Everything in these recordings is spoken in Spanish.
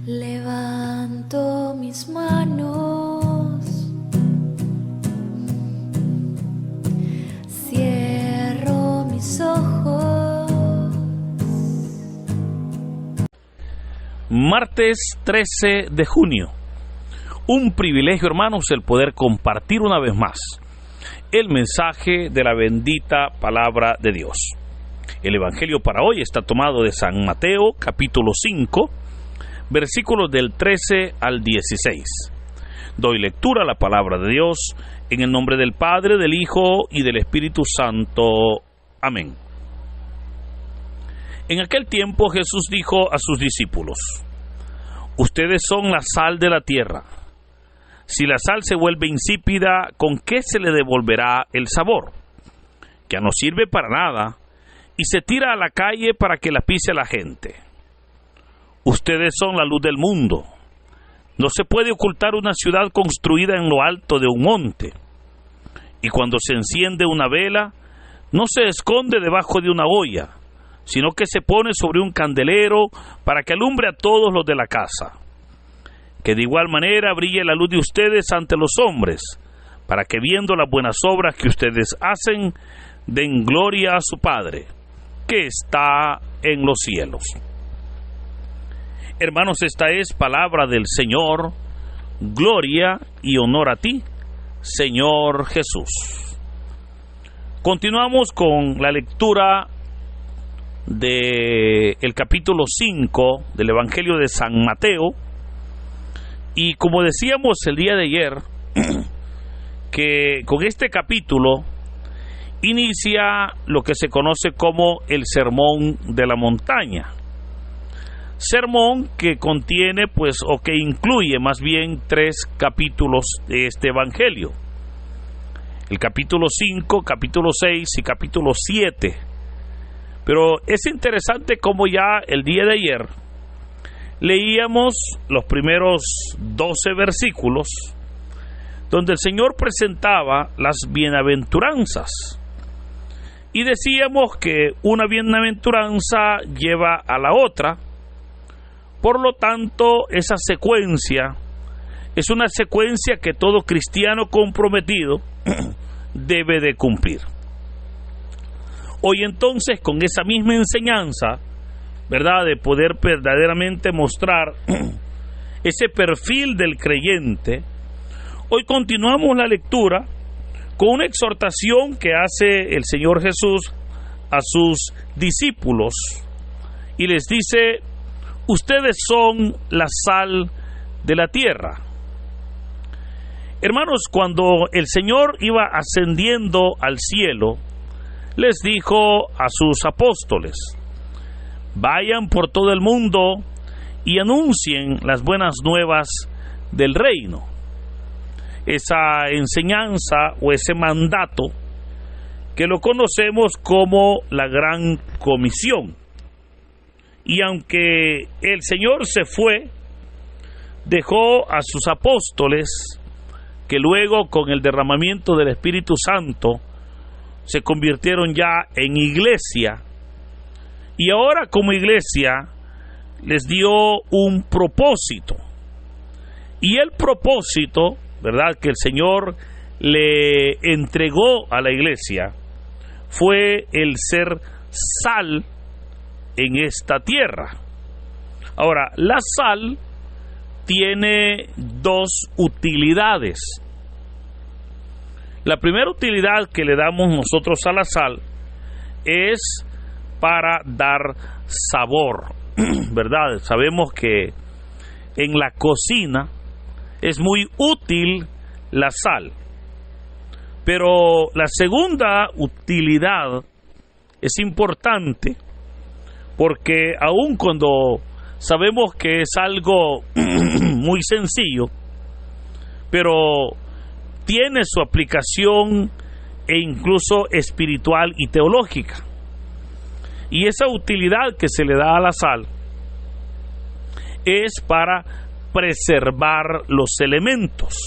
Levanto mis manos, cierro mis ojos. Martes 13 de junio. Un privilegio, hermanos, el poder compartir una vez más el mensaje de la bendita palabra de Dios. El evangelio para hoy está tomado de San Mateo, capítulo 5, versículos del 13 al 16. Doy lectura a la palabra de Dios en el nombre del Padre, del Hijo y del Espíritu Santo. Amén. En aquel tiempo Jesús dijo a sus discípulos: ustedes son la sal de la tierra. Si la sal se vuelve insípida, ¿con qué se le devolverá el sabor? Ya no sirve para nada y se tira a la calle para que la pise la gente. Ustedes son la luz del mundo. No se puede ocultar una ciudad construida en lo alto de un monte. Y cuando se enciende una vela, no se esconde debajo de una olla, sino que se pone sobre un candelero para que alumbre a todos los de la casa. Que de igual manera brille la luz de ustedes ante los hombres, para que viendo las buenas obras que ustedes hacen, den gloria a su Padre, que está en los cielos. Hermanos, esta es palabra del Señor. Gloria y honor a ti, Señor Jesús. Continuamos con la lectura del capítulo 5 del Evangelio de San Mateo. Y como decíamos el día de ayer, que con este capítulo inicia lo que se conoce como el Sermón de la Montaña. Sermón que contiene, o que incluye más bien 3 capítulos de este Evangelio. El capítulo 5, capítulo 6 y capítulo 7. Pero es interesante como ya el día de ayer leíamos los primeros 12 versículos donde el Señor presentaba las bienaventuranzas. Y decíamos que una bienaventuranza lleva a la otra. Por lo tanto, esa secuencia es una secuencia que todo cristiano comprometido debe de cumplir. Hoy entonces, con esa misma enseñanza, ¿verdad?, de poder verdaderamente mostrar ese perfil del creyente, hoy continuamos la lectura con una exhortación que hace el Señor Jesús a sus discípulos y les dice: ustedes son la sal de la tierra. Hermanos, cuando el Señor iba ascendiendo al cielo, les dijo a sus apóstoles: vayan por todo el mundo y anuncien las buenas nuevas del reino. Esa enseñanza o ese mandato que lo conocemos como la Gran Comisión. Y aunque el Señor se fue, dejó a sus apóstoles, que luego con el derramamiento del Espíritu Santo se convirtieron ya en iglesia. Y ahora como iglesia les dio un propósito. Y el propósito, ¿verdad?, que el Señor le entregó a la iglesia fue el ser sal en esta tierra. Ahora, la sal tiene 2 utilidades. La primera utilidad que le damos nosotros a la sal es para dar sabor, ¿verdad? Sabemos que en la cocina es muy útil la sal. Pero la segunda utilidad es importante, porque aun cuando sabemos que es algo muy sencillo, pero tiene su aplicación e incluso espiritual y teológica. Y esa utilidad que se le da a la sal es para preservar los elementos,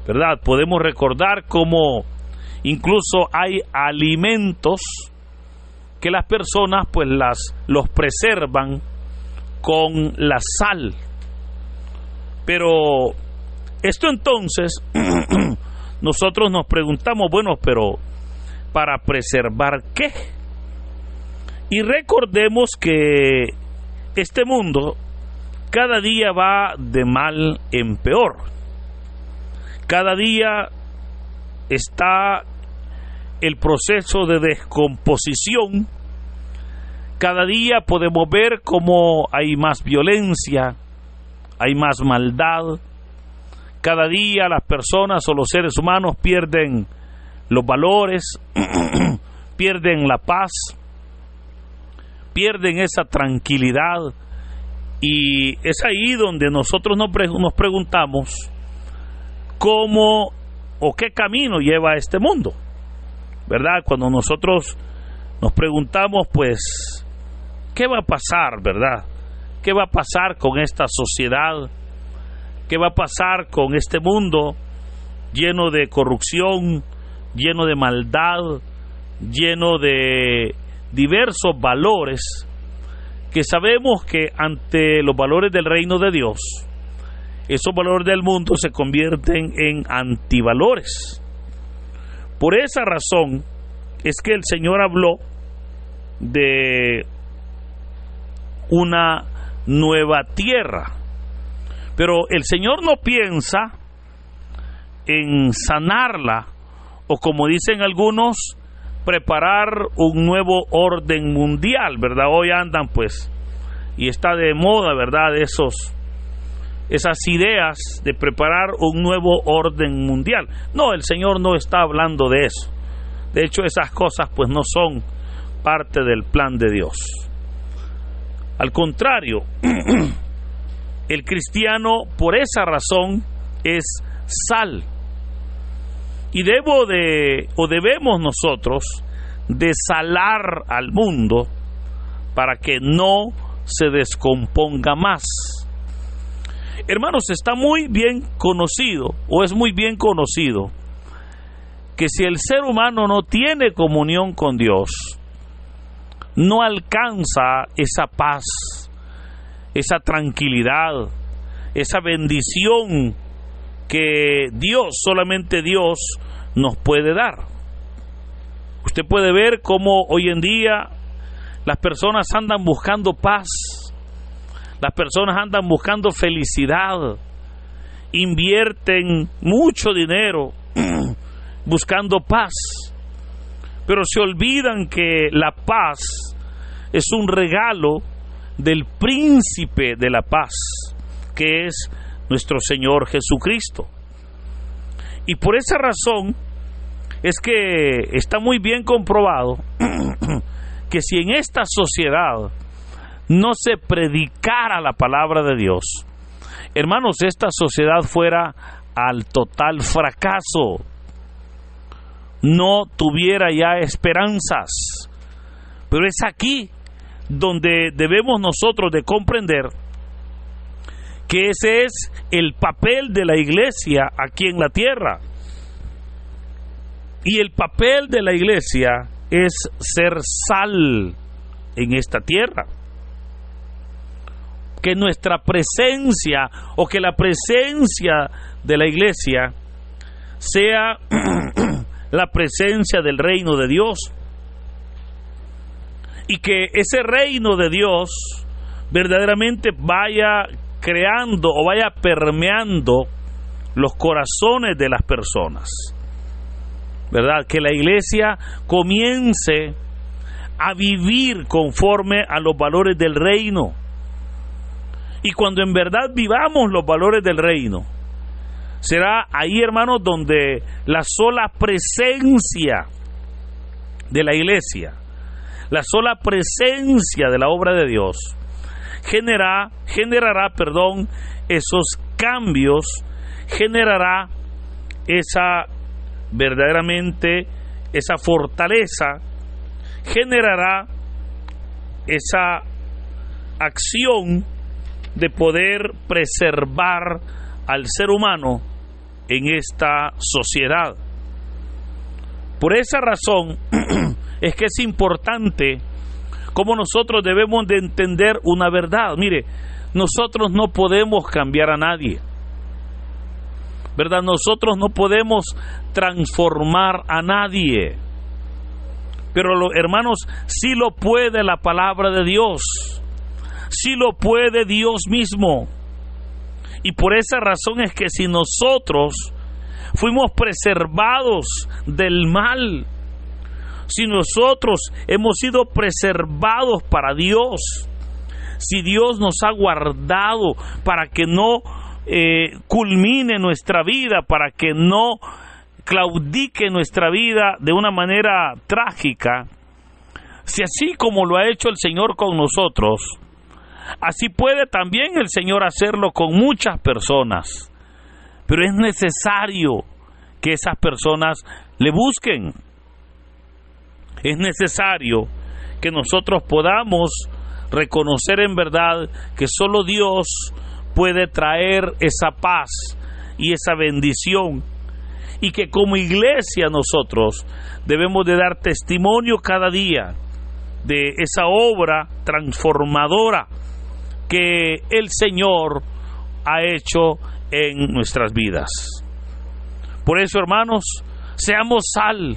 ¿verdad? Podemos recordar cómo incluso hay alimentos que las personas los preservan con la sal. Pero esto entonces, nosotros nos preguntamos, bueno, pero ¿para preservar qué? Y recordemos que este mundo cada día va de mal en peor. Cada día está el proceso de descomposición. Cada día podemos ver cómo hay más violencia, hay más maldad. Cada día las personas o los seres humanos pierden los valores, pierden la paz, pierden esa tranquilidad. Y es ahí donde nosotros nos preguntamos cómo o qué camino lleva este mundo, ¿verdad? Cuando nosotros nos preguntamos, pues, ¿qué va a pasar, verdad? ¿Qué va a pasar con esta sociedad? ¿Qué va a pasar con este mundo lleno de corrupción, lleno de maldad, lleno de diversos valores que sabemos que ante los valores del reino de Dios, esos valores del mundo se convierten en antivalores? Por esa razón es que el Señor habló de una nueva tierra. Pero el Señor no piensa en sanarla, o como dicen algunos, preparar un nuevo orden mundial, ¿verdad? Hoy andan pues, y está de moda, ¿verdad? Esas ideas de preparar un nuevo orden mundial. No, el Señor no está hablando de eso. De hecho, esas cosas pues no son parte del plan de Dios. Al contrario, el cristiano por esa razón es sal. Y debemos nosotros desalar al mundo para que no se descomponga más. Hermanos, está muy bien conocido, o es muy bien conocido, que si el ser humano no tiene comunión con Dios, no alcanza esa paz, esa tranquilidad, esa bendición que Dios, solamente Dios, nos puede dar. Usted puede ver cómo hoy en día las personas andan buscando paz, las personas andan buscando felicidad, invierten mucho dinero buscando paz, pero se olvidan que la paz es un regalo del príncipe de la paz, que es nuestro Señor Jesucristo. Y por esa razón es que está muy bien comprobado que si en esta sociedad no se predicara la palabra de Dios, hermanos, esta sociedad fuera al total fracaso, no tuviera ya esperanzas. Pero es aquí donde debemos nosotros de comprender que ese es el papel de la iglesia aquí en la tierra. Y el papel de la iglesia es ser sal en esta tierra. Que nuestra presencia, o que la presencia de la iglesia sea la presencia del reino de Dios. Y que ese reino de Dios verdaderamente vaya creando o vaya permeando los corazones de las personas, ¿verdad? Que la iglesia comience a vivir conforme a los valores del reino. Y cuando en verdad vivamos los valores del reino, será ahí, hermanos, donde la sola presencia de la iglesia, la sola presencia de la obra de Dios generará esos cambios, generará verdaderamente esa fortaleza, generará esa acción de poder preservar al ser humano en esta sociedad. Por esa razón es que es importante cómo nosotros debemos de entender una verdad. Mire, nosotros no podemos cambiar a nadie, ¿verdad? Nosotros no podemos transformar a nadie. Pero hermanos, sí lo puede la palabra de Dios, sí lo puede Dios mismo. Y por esa razón es que si nosotros fuimos preservados del mal, si nosotros hemos sido preservados para Dios, si Dios nos ha guardado para que no culmine nuestra vida, para que no claudique nuestra vida de una manera trágica, si así como lo ha hecho el Señor con nosotros, así puede también el Señor hacerlo con muchas personas. Pero es necesario que esas personas le busquen. Es necesario que nosotros podamos reconocer en verdad que solo Dios puede traer esa paz y esa bendición, y que como iglesia nosotros debemos de dar testimonio cada día de esa obra transformadora que el Señor ha hecho en nuestras vidas. Por eso, hermanos, seamos sal.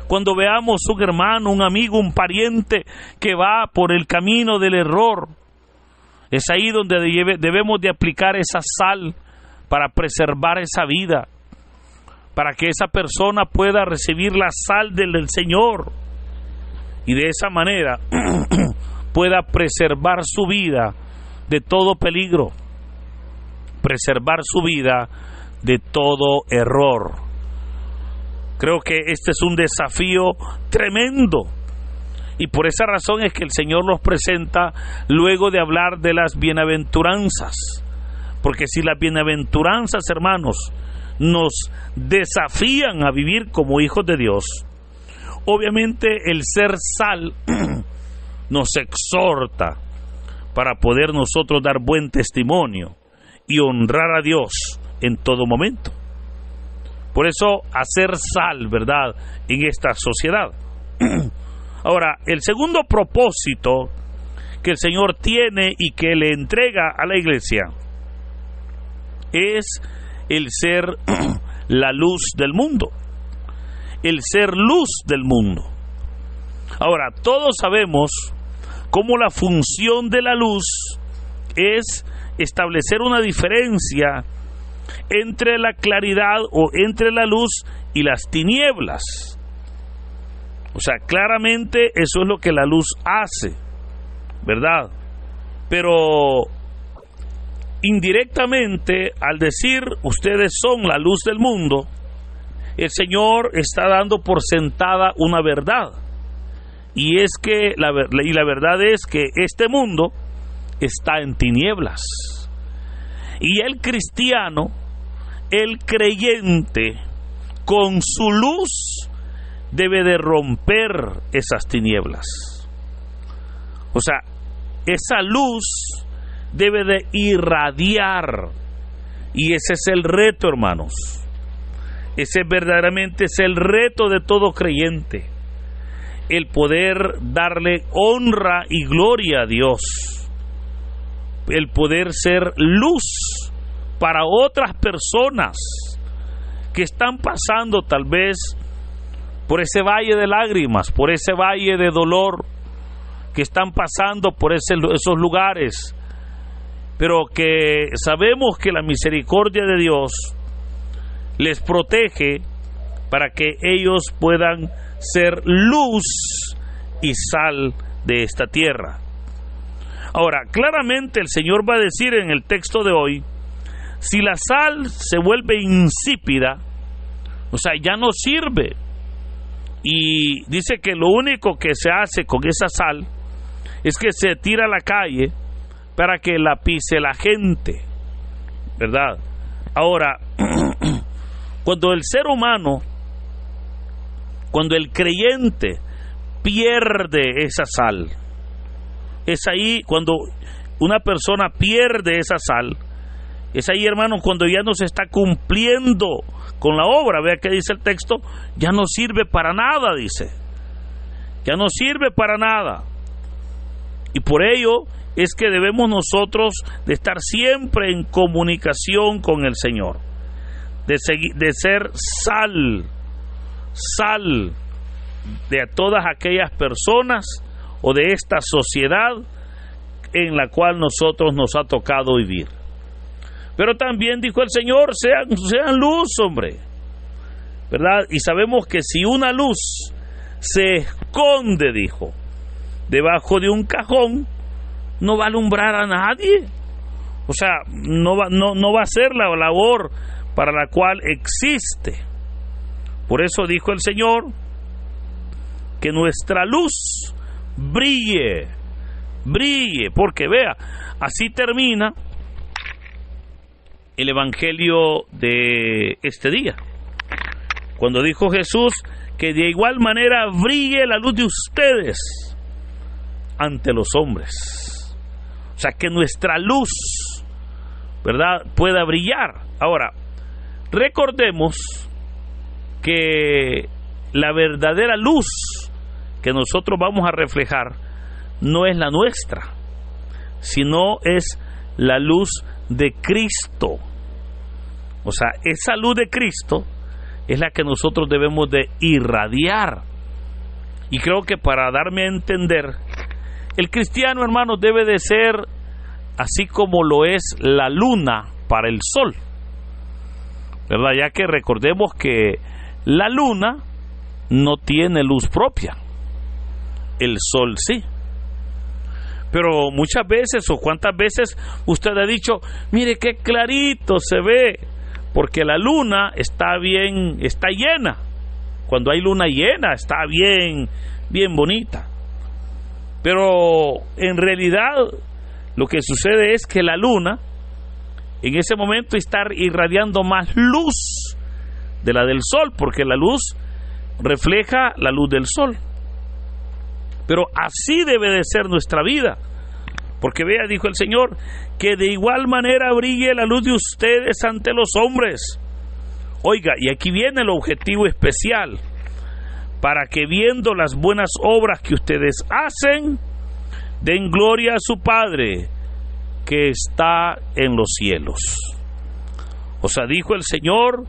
Cuando veamos un hermano, un amigo, un pariente que va por el camino del error, es ahí donde debemos de aplicar esa sal para preservar esa vida, para que esa persona pueda recibir la sal del Señor y de esa manera pueda preservar su vida de todo peligro, preservar su vida de todo error. Creo que este es un desafío tremendo, y por esa razón es que el Señor los presenta luego de hablar de las bienaventuranzas, porque si las bienaventuranzas, hermanos, nos desafían a vivir como hijos de Dios, obviamente el ser sal nos exhorta para poder nosotros dar buen testimonio y honrar a Dios en todo momento. Por eso, hacer sal, ¿verdad?, en esta sociedad. Ahora, el segundo propósito que el Señor tiene y que le entrega a la iglesia es el ser la luz del mundo, el ser luz del mundo. Ahora, todos sabemos cómo la función de la luz es establecer una diferencia entre la claridad o entre la luz y las tinieblas. O sea, claramente eso es lo que la luz hace, ¿verdad? Pero indirectamente, al decir ustedes son la luz del mundo, el Señor está dando por sentada una verdad, y es que la verdad es que este mundo está en tinieblas, y el cristiano, el creyente, con su luz debe de romper esas tinieblas. O sea, esa luz debe de irradiar, y ese es el reto, hermanos. Ese verdaderamente es el reto de todo creyente, el poder darle honra y gloria a Dios, el poder ser luz para otras personas que están pasando tal vez por ese valle de lágrimas, por ese valle de dolor, que están pasando por esos lugares, pero que sabemos que la misericordia de Dios les protege para que ellos puedan ser luz y sal de esta tierra. Ahora, claramente el Señor va a decir en el texto de hoy, si la sal se vuelve insípida, o sea, ya no sirve, y dice que lo único que se hace con esa sal es que se tira a la calle para que la pise la gente, ¿verdad? Ahora, cuando el ser humano, cuando el creyente pierde esa sal, es ahí cuando una persona pierde esa sal, es ahí, hermanos, cuando ya no se está cumpliendo con la obra. Vea que dice el texto, ya no sirve para nada, dice, ya no sirve para nada. Y por ello es que debemos nosotros de estar siempre en comunicación con el Señor, de ser sal de todas aquellas personas o de esta sociedad en la cual nosotros nos ha tocado vivir. Pero también dijo el Señor, sean luz, hombre, ¿verdad? Y sabemos que si una luz se esconde, dijo, debajo de un cajón, no va a alumbrar a nadie. O sea, no va a ser la labor para la cual existe. Por eso dijo el Señor que nuestra luz brille, porque vea, así termina el evangelio de este día, cuando dijo Jesús que de igual manera brille la luz de ustedes ante los hombres. O sea, que nuestra luz, ¿verdad?, pueda brillar. Ahora, recordemos que la verdadera luz que nosotros vamos a reflejar no es la nuestra, sino es la luz de Cristo. O sea, esa luz de Cristo es la que nosotros debemos de irradiar. Y creo que para darme a entender, el cristiano, hermanos, debe de ser así como lo es la luna para el sol, ¿verdad? Ya que recordemos que la luna no tiene luz propia, el sol sí. Pero muchas veces, o cuántas veces usted ha dicho, mire qué clarito se ve, porque la luna está llena. Cuando hay luna llena está bien bonita. Pero en realidad lo que sucede es que la luna en ese momento está irradiando más luz de la del sol, porque la luz refleja la luz del sol. Pero así debe de ser nuestra vida, porque vea, dijo el Señor, que de igual manera brille la luz de ustedes ante los hombres. Oiga, y aquí viene el objetivo especial, para que viendo las buenas obras que ustedes hacen, den gloria a su Padre que está en los cielos. O sea, dijo el Señor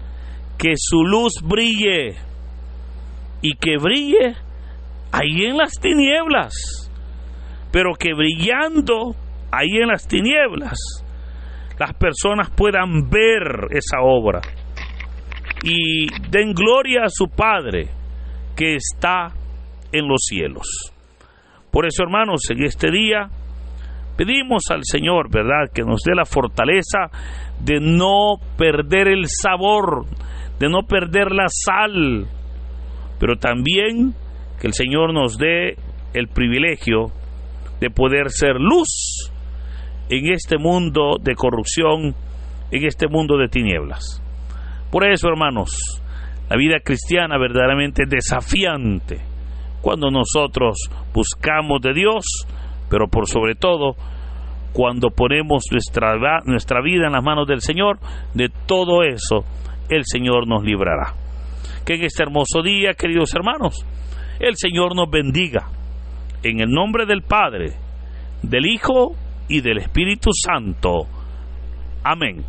que su luz brille, y que brille ahí en las tinieblas, pero que brillando ahí en las tinieblas las personas puedan ver esa obra y den gloria a su Padre que está en los cielos. Por eso, hermanos, en este día pedimos al Señor, ¿verdad?, que nos dé la fortaleza de no perder el sabor, de no perder la sal, pero también que el Señor nos dé el privilegio de poder ser luz en este mundo de corrupción, en este mundo de tinieblas. Por eso, hermanos, la vida cristiana verdaderamente es desafiante cuando nosotros buscamos de Dios, pero por sobre todo cuando ponemos nuestra vida en las manos del Señor. De todo eso el Señor nos librará. Que en este hermoso día, queridos hermanos, el Señor nos bendiga, en el nombre del Padre, del Hijo y del Espíritu Santo. Amén.